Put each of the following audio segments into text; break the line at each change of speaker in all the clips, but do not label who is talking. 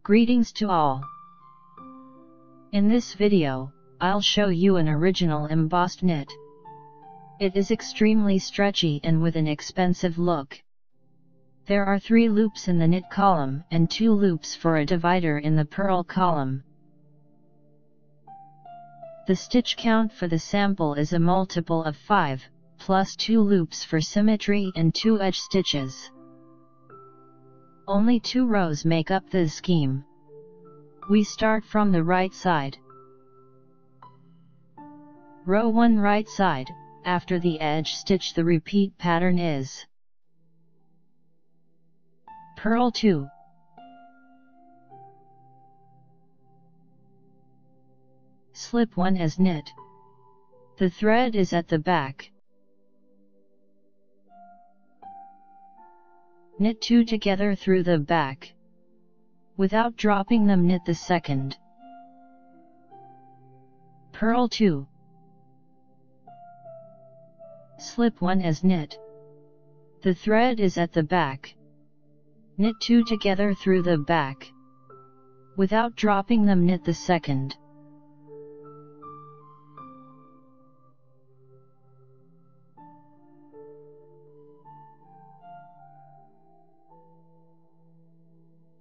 Greetings to all. In this video, I'll show you an original embossed knit. It is extremely stretchy and with an expensive look. There are 3 loops in the knit column and 2 loops for a divider in the purl column. The stitch count for the sample is a multiple of 5, plus 2 loops for symmetry and 2 edge stitches. Only 2 rows make up the scheme. We start from the right side. Row 1 right side, after the edge stitch the repeat pattern is purl 2. Slip 1 as knit. The thread is at the back. Knit 2 together through the back. Without dropping them, knit the second. Purl 2. Slip 1 as knit. The thread is at the back. Knit 2 together through the back. Without dropping them, knit the second.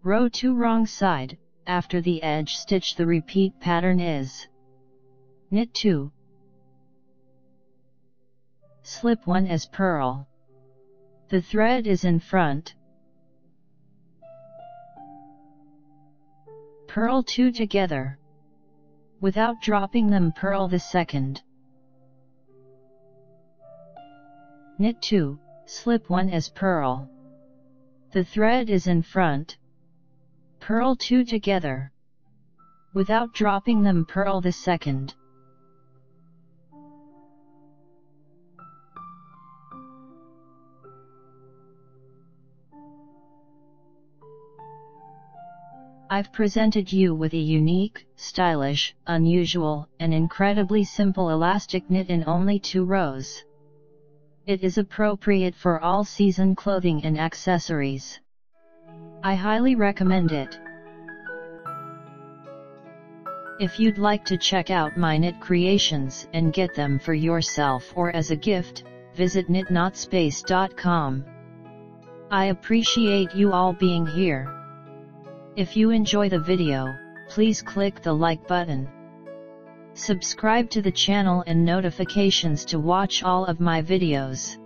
Row 2 wrong side, after the edge stitch the repeat pattern is knit 2. Slip 1 as purl. The thread is in front. Purl 2 together. Without dropping them, purl the second. Knit 2, slip 1 as purl. The thread is in front. Purl 2 together. Without dropping them, purl the second. I've presented you with a unique, stylish, unusual, and incredibly simple elastic knit in only 2 rows. It is appropriate for all season clothing and accessories. I highly recommend it. If you'd like to check out my knit creations and get them for yourself or as a gift, visit knitnotspace.com. I appreciate you all being here. If you enjoy the video, please click the like button. Subscribe to the channel and notifications to watch all of my videos.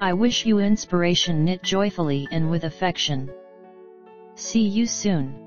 I wish you inspiration. Knit joyfully and with affection. See you soon.